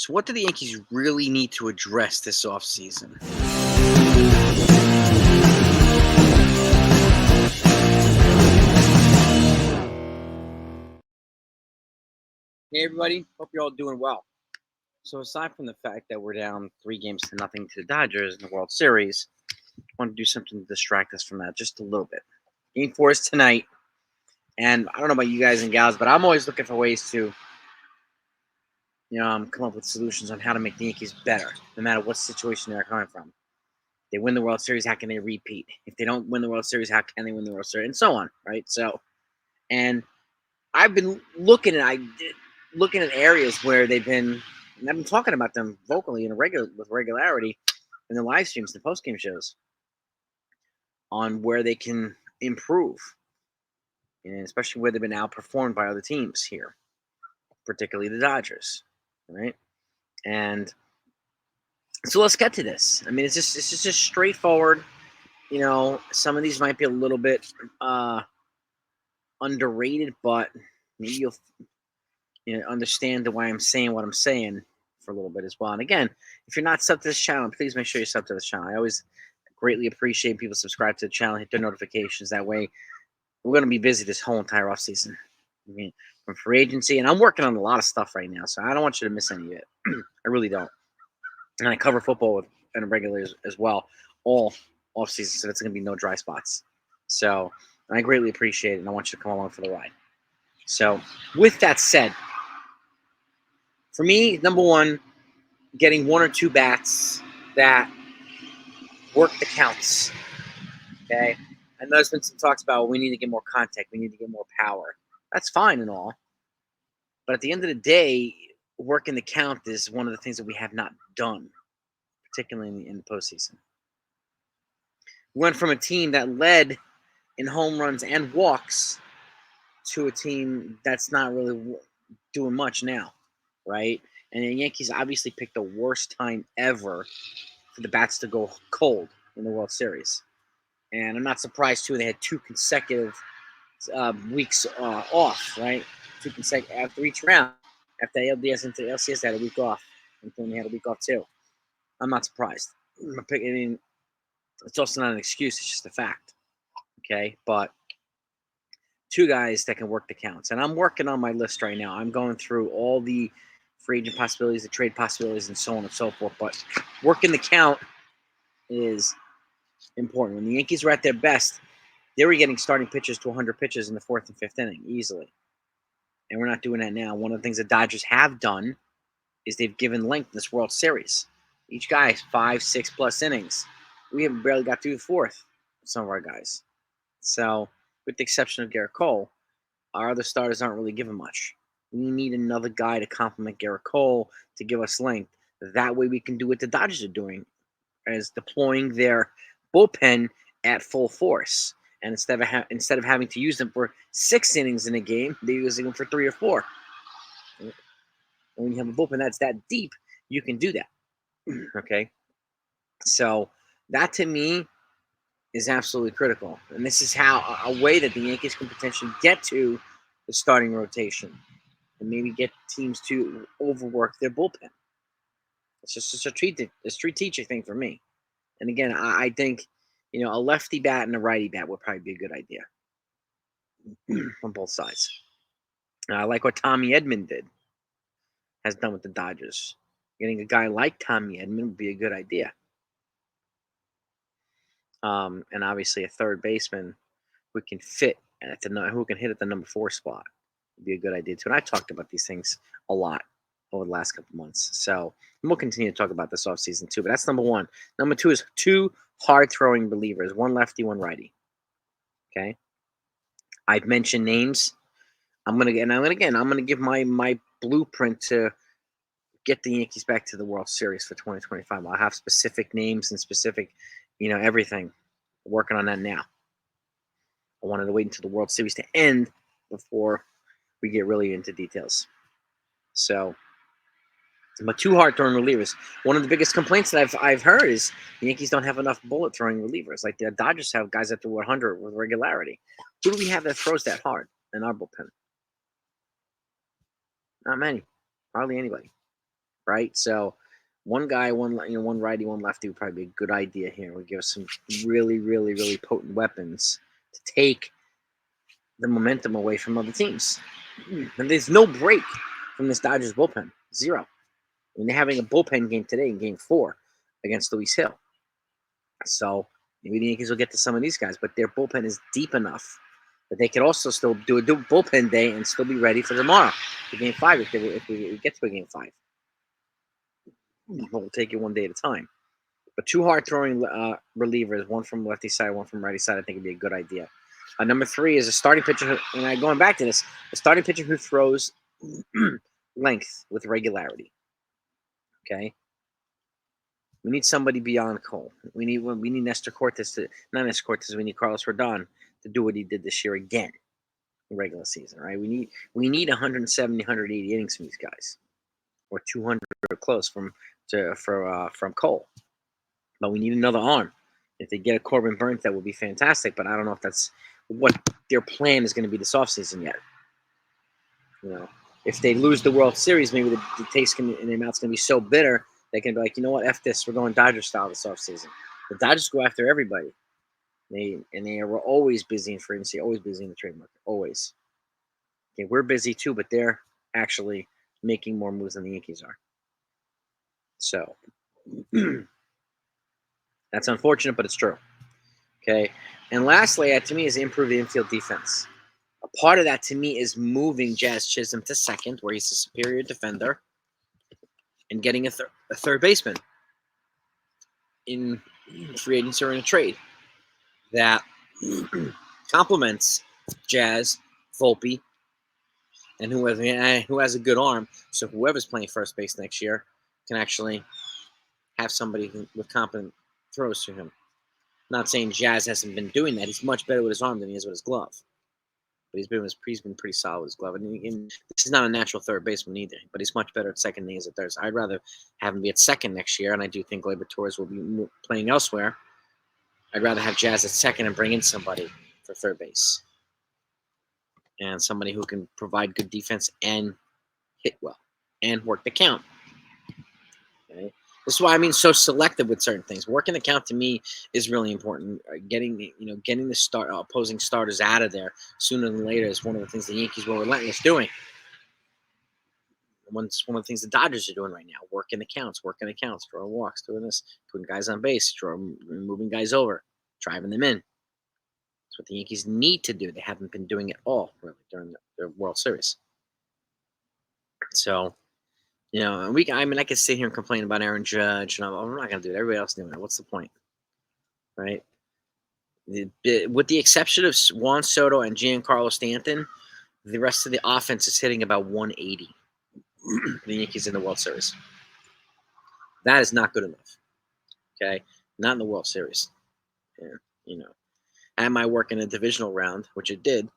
So what do the Yankees really need to address this offseason? Hey everybody, hope you're all doing well. So aside from the fact that we're down 3-0 to the Dodgers in the World Series, I want to do something to distract us from that just a little bit. Game 4 is tonight, and I don't know about you guys and gals, but I'm always looking for ways to come up with solutions on how to make the Yankees better, no matter what situation they're coming from. They win the World Series, how can they repeat? If they don't win the World Series, how can they win the World Series? And so on, right? And I've been looking at areas where they've been, and I've been talking about them vocally with regularity in the live streams, the post game shows, on where they can improve, and especially where they've been outperformed by other teams here, particularly the Dodgers, right? And so let's get to this. I mean, it's just straightforward. Some of these might be a little bit underrated, but maybe you'll understand why I'm saying what I'm saying for a little bit as well. And again, if you're not subbed to this channel, please make sure you're subbed to this channel. I always greatly appreciate people subscribe to the channel, hit their notifications. That way, we're going to be busy this whole entire offseason. I mean, from free agency, and I'm working on a lot of stuff right now, so I don't want you to miss any of it. I really don't. And I cover football and regulars as well, all offseason, so that's going to be no dry spots. So I greatly appreciate it, and I want you to come along for the ride. So with that said, for me, number one, getting 1 or 2 bats that work the counts. Okay, I know there's been some talks about we need to get more contact, we need to get more power. That's fine and all, but at the end of the day, working the count is one of the things that we have not done, particularly in the postseason. We went from a team that led in home runs and walks to a team that's not really doing much now, right? And the Yankees obviously picked the worst time ever for the bats to go cold in the World Series. And I'm not surprised, too, they had 2 consecutive weeks off, right? 2 consecutive after each round. After LDS into LCS, they had a week off. And then they had a week off, too. I'm not surprised. I mean, it's also not an excuse. It's just a fact, okay? But 2 guys that can work the counts. And I'm working on my list right now. I'm going through all the free agent possibilities, the trade possibilities, and so on and so forth. But working the count is important. When the Yankees were at their best, they were getting starting pitchers to 100 pitches in the 4th and 5th inning easily. And we're not doing that now. One of the things the Dodgers have done is they've given length in this World Series. Each guy has 5, 6+ innings. We have barely got through the 4th, some of our guys. So, with the exception of Garrett Cole, our other starters aren't really given much. We need another guy to complement Garrett Cole to give us length. That way we can do what the Dodgers are doing, as deploying their bullpen at full force. And instead of having to use them for 6 innings in a game, they're using them for 3 or 4. And when you have a bullpen that's that deep, you can do that. Okay? So that, to me, is absolutely critical. And this is how a way that the Yankees can potentially get to the starting rotation and maybe get teams to overwork their bullpen. It's just a strategic thing for me. And again, I think, a lefty bat and a righty bat would probably be a good idea on both sides. I like what Tommy Edman has done with the Dodgers. Getting a guy like Tommy Edman would be a good idea. And obviously a third baseman who can fit who can hit at the number 4 spot would be a good idea too. And I talked about these things a lot over the last couple months. So we'll continue to talk about this offseason too. But that's number 1. Number 2 is 2 hard-throwing relievers, 1 lefty, 1 righty. Okay? I've mentioned names. I'm gonna give my blueprint to get the Yankees back to the World Series for 2025. I'll have specific names and specific, everything. Working on that now. I wanted to wait until the World Series to end before we get really into details. So, but 2 hard-throwing relievers. One of the biggest complaints that I've heard is the Yankees don't have enough bullet-throwing relievers. Like the Dodgers have guys that throw 100 with regularity. Who do we have that throws that hard in our bullpen? Not many. Hardly anybody. right? So one guy, one righty, one lefty would probably be a good idea here. Would give us some really, really, really potent weapons to take the momentum away from other teams. And there's no break from this Dodgers bullpen. Zero. I mean, they're having a bullpen game today in Game 4 against Luis Hill. So maybe the Yankees will get to some of these guys, but their bullpen is deep enough that they could also still do a bullpen day and still be ready for tomorrow, for Game 5, if we get to a Game 5. We'll take it one day at a time. But two hard-throwing relievers, one from lefty side, one from righty side, I think would be a good idea. Number 3 is a starting pitcher, and going back to this, a starting pitcher who throws length with regularity. Okay? We need somebody beyond Cole. We need Nestor Cortes not Nestor Cortes. We need Carlos Rodon to do what he did this year again in regular season, right? We need 170, 180 innings from these guys, or 200 or close from Cole. But we need another arm. If they get a Corbin Burns, that would be fantastic. But I don't know if that's what their plan is going to be this offseason yet. If they lose the World Series, maybe the taste and the amount's going to be so bitter they can be like, you know what, F this, we're going Dodger style this offseason. The Dodgers go after everybody. They were always busy in free agency, always busy in the trade market, always. Okay, we're busy too, but they're actually making more moves than the Yankees are. So that's unfortunate, but it's true. Okay, and lastly, to me, is improve the infield defense. A part of that, to me, is moving Jazz Chisholm to second, where he's a superior defender, and getting a third baseman in free agency or in a trade that complements Jazz, Volpe, and who has a good arm. So whoever's playing first base next year can actually have somebody with competent throws to him. Not saying Jazz hasn't been doing that. He's much better with his arm than he is with his glove. But he's been pretty solid with his glove. And this is not a natural third baseman either, but he's much better at second than he is at third. So I'd rather have him be at second next year, and I do think Gleyber Torres will be playing elsewhere. I'd rather have Jazz at second and bring in somebody for third base. And somebody who can provide good defense and hit well and work the count. Okay? This is why I'm so selective with certain things. Working the count to me is really important. Getting the opposing starters out of there sooner than later is one of the things the Yankees were relentless doing. It's one of the things the Dodgers are doing right now. Working the counts, drawing walks, doing this, putting guys on base, moving guys over, driving them in. That's what the Yankees need to do. They haven't been doing it all really during the World Series. So, I could sit here and complain about Aaron Judge, and I'm not going to do it. Everybody else is doing it. What's the point? Right? With the exception of Juan Soto and Giancarlo Stanton, the rest of the offense is hitting about 180. The Yankees in the World Series. That is not good enough. Okay? Not in the World Series. And, am I working a divisional round, which it did,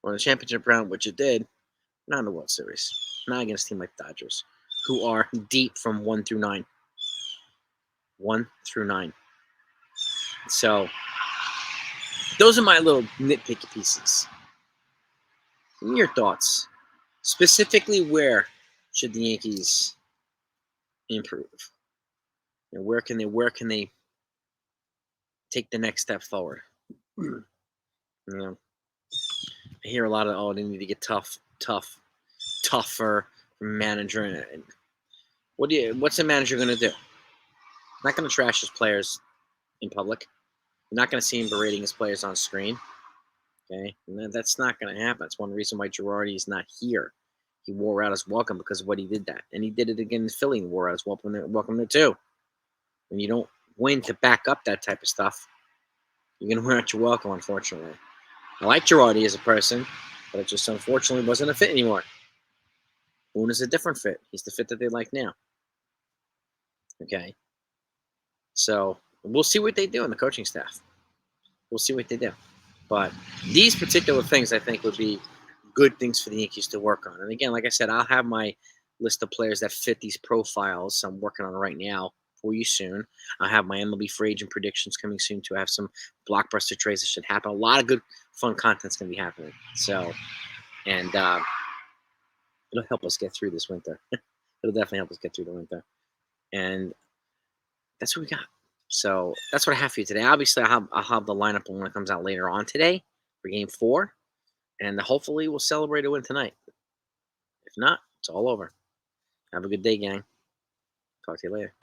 or the championship round, which it did, not in the World Series. Not against a team like the Dodgers, who are deep from 1 through 9. 1 through 9. So, those are my little nitpicky pieces. Your thoughts. Specifically, where should the Yankees improve? Where can they take the next step forward? I hear a lot of, they need to get tougher manager. And what's a manager going to do? Not going to trash his players in public. You're not going to see him berating his players on screen. Okay, and that's not going to happen. That's one reason why Girardi is not here. He wore out his welcome because of what he did that, and he did it again in Philly and wore out his welcome there too. When you don't win to back up that type of stuff, you're going to wear out your welcome, unfortunately. I like Girardi as a person, but it just unfortunately wasn't a fit anymore. Boone is a different fit. He's the fit that they like now. Okay, so we'll see what they do in the coaching staff. We'll see what they do. But these particular things, I think, would be good things for the Yankees to work on. And again, like I said, I'll have my list of players that fit these profiles. I'm working on it right now for you soon. I'll have my MLB free agent predictions coming soon too. I have some blockbuster trades that should happen. A lot of good, fun content's going to be happening. So, and it'll help us get through this winter. It'll It'll definitely help us get through the winter. And that's what we got. So that's what I have for you today. Obviously, I'll have the lineup when it comes out later on today for Game 4. And hopefully we'll celebrate a win tonight. If not, it's all over. Have a good day, gang. Talk to you later.